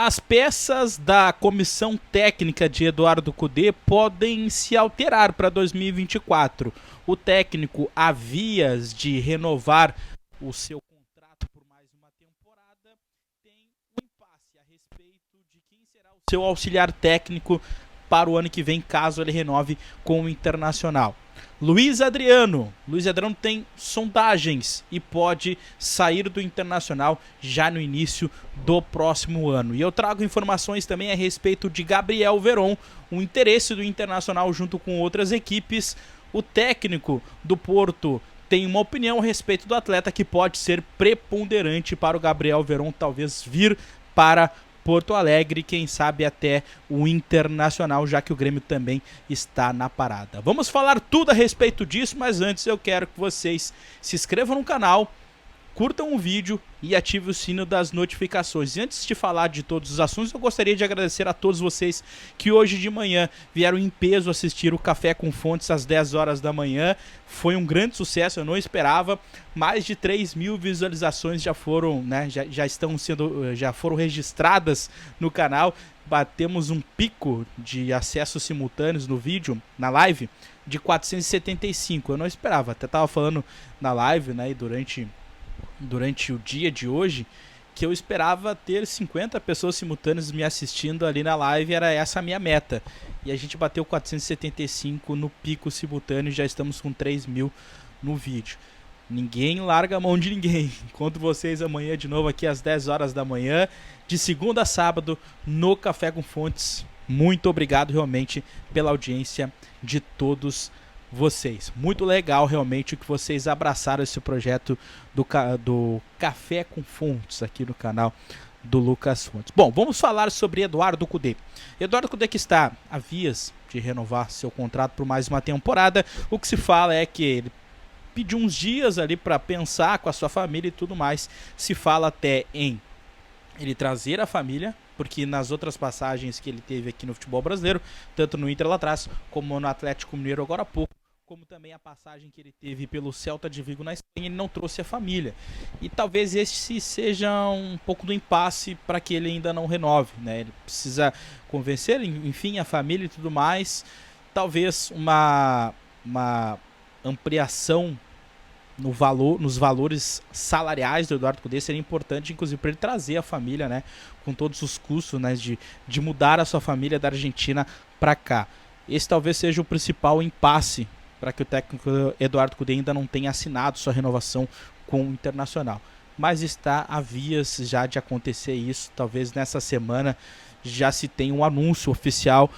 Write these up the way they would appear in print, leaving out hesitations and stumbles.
As peças da comissão técnica de Eduardo Cudê podem se alterar para 2024. O técnico há vias de renovar o seu contrato por mais uma temporada. Tem um impasse a respeito de quem será o seu auxiliar técnico para o ano que vem, caso ele renove com o Internacional. Luiz Adriano tem sondagens e pode sair do Internacional já no início do próximo ano. E eu trago informações também a respeito de Gabriel Veron, o interesse do Internacional junto com outras equipes. O técnico do Porto tem uma opinião a respeito do atleta que pode ser preponderante para o Gabriel Veron talvez vir para Porto Alegre, quem sabe até o Internacional, já que o Grêmio também está na parada. Vamos falar tudo a respeito disso, mas antes eu quero que vocês se inscrevam no canal, curtam o vídeo e ativem o sino das notificações. E antes de falar de todos os assuntos, eu gostaria de agradecer a todos vocês que hoje de manhã vieram em peso assistir o Café com Fontes às 10 horas da manhã. Foi um grande sucesso, eu não esperava. Mais de 3.000 visualizações já foram, né, já foram registradas no canal. Batemos um pico de acessos simultâneos no vídeo, na live, de 475. Eu não esperava, até estava falando na live, né, e durante o dia de hoje, que eu esperava ter 50 pessoas simultâneas me assistindo ali na live, era essa a minha meta. E a gente bateu 475 no pico simultâneo, já estamos com 3.000 no vídeo. Ninguém larga a mão de ninguém. Encontro vocês amanhã de novo aqui às 10 horas da manhã, de segunda a sábado, no Café com Fontes. Muito obrigado realmente pela audiência de todos vocês. Muito legal realmente que vocês abraçaram esse projeto do Café com Fontes aqui no canal do Lucas Fontes. Bom, vamos falar sobre Eduardo Cudê. Eduardo Cudê que está a vias de renovar seu contrato por mais uma temporada. O que se fala é que ele pediu uns dias ali para pensar com a sua família e tudo mais. Se fala até em ele trazer a família, porque nas outras passagens que ele teve aqui no futebol brasileiro, tanto no Inter lá atrás, como no Atlético Mineiro agora há pouco, como também a passagem que ele teve pelo Celta de Vigo na Espanha, ele não trouxe a família. E talvez esse seja um pouco do impasse para que ele ainda não renove, né? Ele precisa convencer, enfim, a família e tudo mais. Talvez uma ampliação nos valores salariais do Eduardo Cudê seria importante, inclusive para ele trazer a família, né, com todos os custos, né, de mudar a sua família da Argentina para cá. Esse talvez seja o principal impasse para que o técnico Eduardo Cudê ainda não tenha assinado sua renovação com o Internacional. Mas está a vias já de acontecer isso. Talvez nessa semana já se tenha um anúncio oficial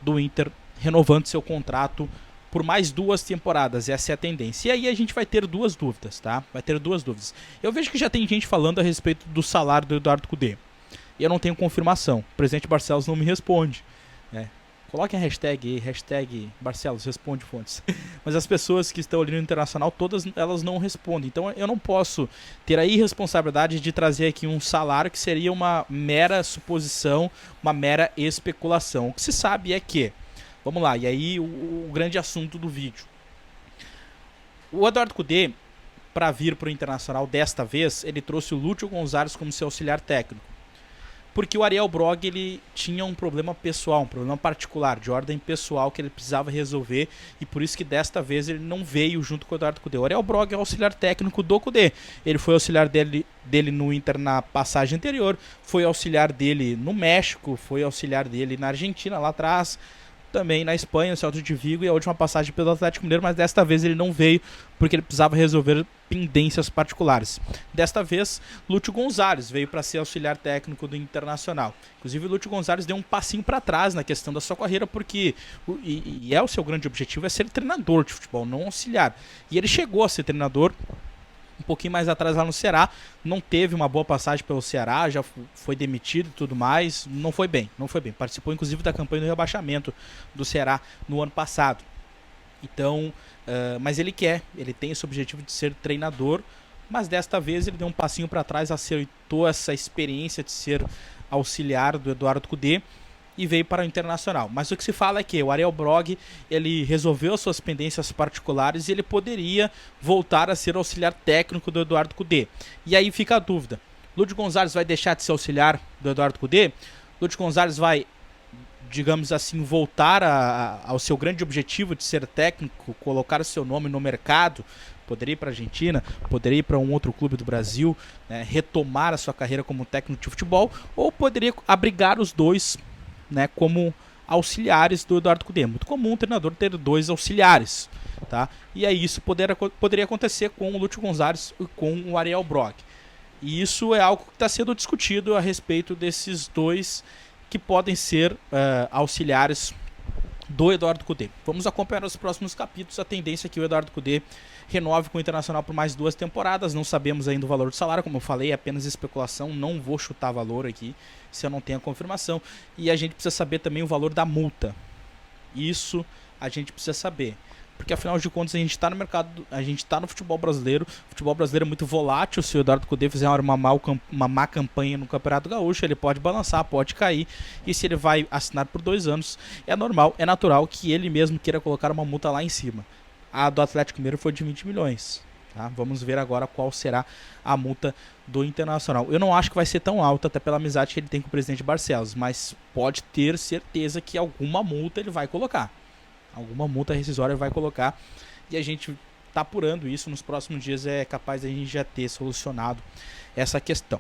do Inter renovando seu contrato por mais 2 temporadas. Essa é a tendência. E aí a gente vai ter duas dúvidas, tá? Vai ter duas dúvidas. Eu vejo que já tem gente falando a respeito do salário do Eduardo Cudê. E eu não tenho confirmação. O presidente Barcelos não me responde, né? Coloquem a hashtag aí, hashtag Barcelos responde fontes. Mas as pessoas que estão ali no Internacional, todas elas não respondem. Então eu não posso ter a irresponsabilidade de trazer aqui um salário que seria uma mera suposição, uma mera especulação. O que se sabe é que, vamos lá, e aí o grande assunto do vídeo. O Eduardo Cudê, para vir para o Internacional desta vez, ele trouxe o Lúcio Gonzalez como seu auxiliar técnico. Porque o Ariel Brog, ele tinha um problema pessoal, um problema particular, de ordem pessoal, que ele precisava resolver, e por isso que desta vez ele não veio junto com o Eduardo Cudê. O Ariel Brog é o auxiliar técnico do Cudê. Ele foi auxiliar dele no Inter na passagem anterior, foi auxiliar dele no México, foi auxiliar dele na Argentina lá atrás, também na Espanha, no Celta de Vigo, e a última passagem pelo Atlético Mineiro, mas desta vez ele não veio porque ele precisava resolver pendências particulares. Desta vez, Lúcio Gonzalez veio para ser auxiliar técnico do Internacional. Inclusive, o Lúcio Gonzalez deu um passinho para trás na questão da sua carreira, porque o seu grande objetivo é ser treinador de futebol, não auxiliar. E ele chegou a ser treinador um pouquinho mais atrás lá no Ceará, não teve uma boa passagem pelo Ceará, já foi demitido e tudo mais, não foi bem. Participou inclusive da campanha do rebaixamento do Ceará no ano passado. Então, mas ele tem esse objetivo de ser treinador, mas desta vez ele deu um passinho para trás, aceitou essa experiência de ser auxiliar do Eduardo Cudê e veio para o Internacional. Mas o que se fala é que o Ariel Brog, ele resolveu as suas pendências particulares e ele poderia voltar a ser auxiliar técnico do Eduardo Cudê. E aí fica a dúvida. Lúcio Gonzalez vai deixar de ser auxiliar do Eduardo Cudê? Lúcio Gonzalez vai, digamos assim, voltar ao seu grande objetivo de ser técnico, colocar o seu nome no mercado, poderia ir para a Argentina, poderia ir para um outro clube do Brasil, né, retomar a sua carreira como técnico de futebol, ou poderia abrigar os dois, né, como auxiliares do Eduardo Cudê. É muito comum um treinador ter 2 auxiliares, tá? E aí isso poderia acontecer com o Lúcio Gonzalez e com o Ariel Brock. E isso é algo que está sendo discutido a respeito desses 2 que podem ser auxiliares do Eduardo Cudê. Vamos acompanhar os próximos capítulos. A tendência é que o Eduardo Cudê renove com o Internacional por mais 2 temporadas. Não sabemos ainda o valor do salário, como eu falei, é apenas especulação. Não vou chutar valor aqui se eu não tenho a confirmação. E a gente precisa saber também o valor da multa. Isso a gente precisa saber. Porque afinal de contas a gente está no mercado, a gente está no futebol brasileiro. O futebol brasileiro é muito volátil. Se o Eduardo Cudê fizer uma má campanha no Campeonato Gaúcho, ele pode balançar, pode cair. E se ele vai assinar por 2 anos, é normal, é natural que ele mesmo queira colocar uma multa lá em cima. A do Atlético Mineiro foi de 20 milhões. Tá? Vamos ver agora qual será a multa do Internacional. Eu não acho que vai ser tão alta, até pela amizade que ele tem com o presidente Barcelos, mas pode ter certeza que alguma multa ele vai colocar. Alguma multa rescisória vai colocar, e a gente está apurando isso. Nos próximos dias é capaz de a gente já ter solucionado essa questão.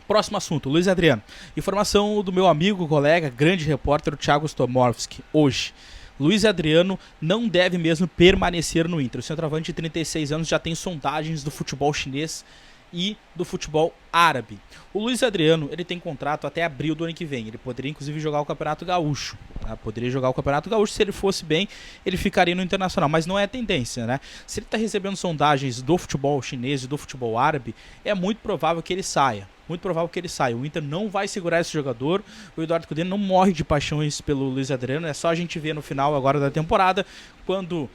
Próximo assunto, Luiz Adriano. Informação do meu amigo, colega, grande repórter, o Thiago Stomorski, hoje. Luiz Adriano não deve mesmo permanecer no Inter. O centroavante de 36 anos já tem sondagens do futebol chinês e do futebol árabe. O Luiz Adriano, ele tem contrato até abril do ano que vem. Ele poderia inclusive jogar o Campeonato Gaúcho. Tá? Poderia jogar o Campeonato Gaúcho. Se ele fosse bem, ele ficaria no Internacional. Mas não é a tendência, né? Se ele está recebendo sondagens do futebol chinês e do futebol árabe, é muito provável que ele saia. Muito provável que ele saia. O Inter não vai segurar esse jogador. O Eduardo Cudê não morre de paixões pelo Luiz Adriano. É só a gente ver no final agora da temporada, quando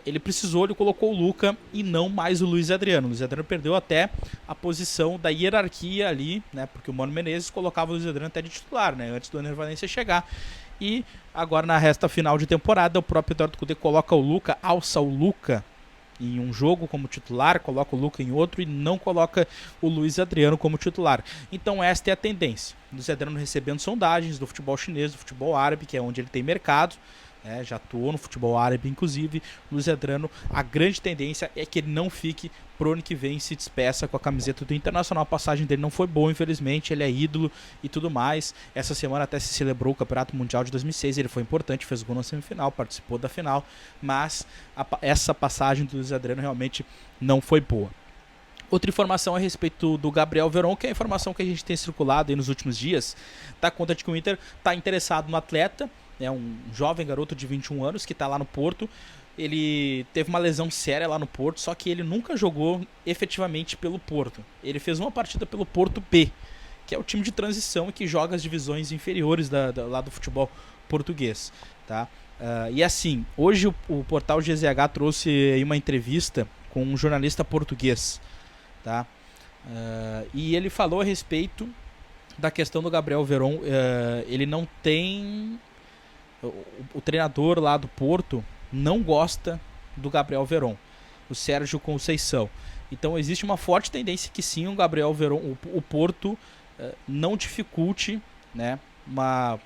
ele precisou, ele colocou o Luca e não mais o Luiz Adriano. O Luiz Adriano perdeu até a posição da hierarquia ali, né? Porque o Mano Menezes colocava o Luiz Adriano até de titular, né? Antes do Ener Valencia chegar. E agora na resta final de temporada, o próprio Eduardo Cudê coloca o Luca, alça o Luca em um jogo como titular, coloca o Luca em outro e não coloca o Luiz Adriano como titular. Então esta é a tendência. O Luiz Adriano recebendo sondagens do futebol chinês, do futebol árabe, que é onde ele tem mercado. Já atuou no futebol árabe, inclusive. Luiz Adriano, a grande tendência é que ele não fique pro ano que vem, se despeça com a camiseta do Internacional. A passagem dele não foi boa, infelizmente. Ele é ídolo e tudo mais. Essa semana até se celebrou o Campeonato Mundial de 2006. Ele foi importante, fez gol na semifinal, participou da final. Mas essa passagem do Luiz Adriano realmente não foi boa. Outra informação a respeito do Gabriel Veron, que é a informação que a gente tem circulado aí nos últimos dias, dá conta de que o Inter está interessado no atleta. É um jovem garoto de 21 anos que está lá no Porto. Ele teve uma lesão séria lá no Porto, só que ele nunca jogou efetivamente pelo Porto. Ele fez uma partida pelo Porto B, que é o time de transição e que joga as divisões inferiores lá do futebol português. Tá? E assim, hoje o portal GZH trouxe aí uma entrevista com um jornalista português. Tá? E ele falou a respeito da questão do Gabriel Veron. Ele não tem... O treinador lá do Porto não gosta do Gabriel Veron, o Sérgio Conceição. Então existe uma forte tendência que sim, o Gabriel Veron, o Porto não dificulte, né, uma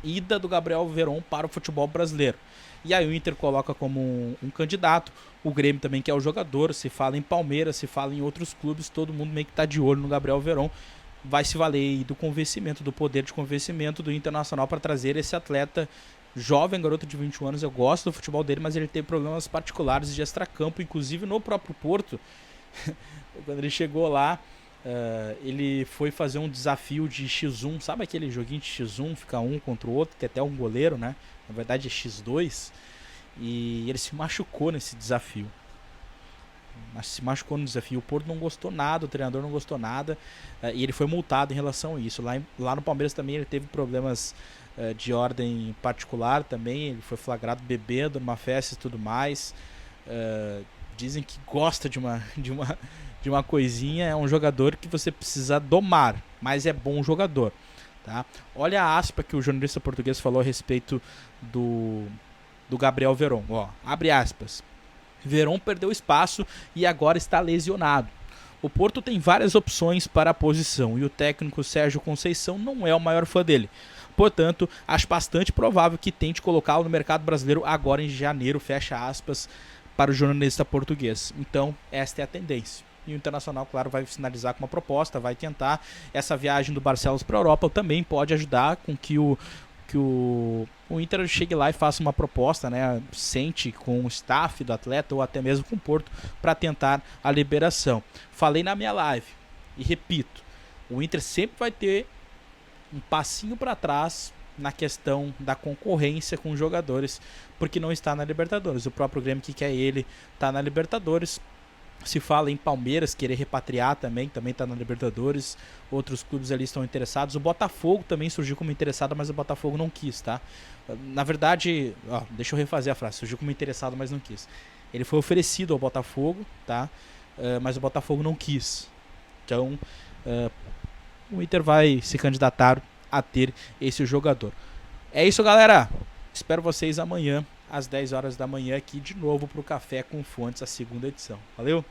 ida do Gabriel Veron para o futebol brasileiro. E aí o Inter coloca como um candidato, o Grêmio também quer o jogador, se fala em Palmeiras, se fala em outros clubes, todo mundo meio que está de olho no Gabriel Veron. Vai se valer do convencimento, do poder de convencimento do Internacional para trazer esse atleta jovem, garoto de 21 anos. Eu gosto do futebol dele, mas ele tem problemas particulares de extracampo, inclusive no próprio Porto. Quando ele chegou lá, ele foi fazer um desafio de X1, sabe aquele joguinho de X1, fica um contra o outro, tem até um goleiro, né? Na verdade é X2, e ele se machucou nesse desafio. Mas se machucou no desafio. O Porto não gostou nada, o treinador não gostou nada, e ele foi multado em relação a isso. Lá no Palmeiras também ele teve problemas de ordem particular também. Ele foi flagrado bebendo numa festa e tudo mais. Dizem que gosta de uma coisinha. É um jogador que você precisa domar, mas é bom jogador, tá? Olha a aspa que o jornalista português falou a respeito do Gabriel Veron. Ó, abre aspas. Veron perdeu espaço e agora está lesionado. O Porto tem várias opções para a posição e o técnico Sérgio Conceição não é o maior fã dele. Portanto, acho bastante provável que tente colocá-lo no mercado brasileiro agora em janeiro, fecha aspas, para o jornalista português. Então, esta é a tendência. E o Internacional, claro, vai finalizar com uma proposta, vai tentar. Essa viagem do Barcelos para a Europa também pode ajudar com que o Inter chegue lá e faça uma proposta, né, sente com o staff do atleta ou até mesmo com o Porto para tentar a liberação. Falei na minha live e repito, o Inter sempre vai ter um passinho para trás na questão da concorrência com os jogadores, porque não está na Libertadores. O próprio Grêmio que quer ele está na Libertadores. Se fala em Palmeiras querer repatriar também está na Libertadores. Outros clubes ali estão interessados. O Botafogo também surgiu como interessado, mas o Botafogo não quis, tá? Na verdade, deixa eu refazer a frase. Surgiu como interessado, mas não quis. Ele foi oferecido ao Botafogo, tá? Mas o Botafogo não quis. Então, o Inter vai se candidatar a ter esse jogador. É isso, galera. Espero vocês amanhã às 10 horas da manhã aqui de novo para o Café com Fontes, a segunda edição. Valeu?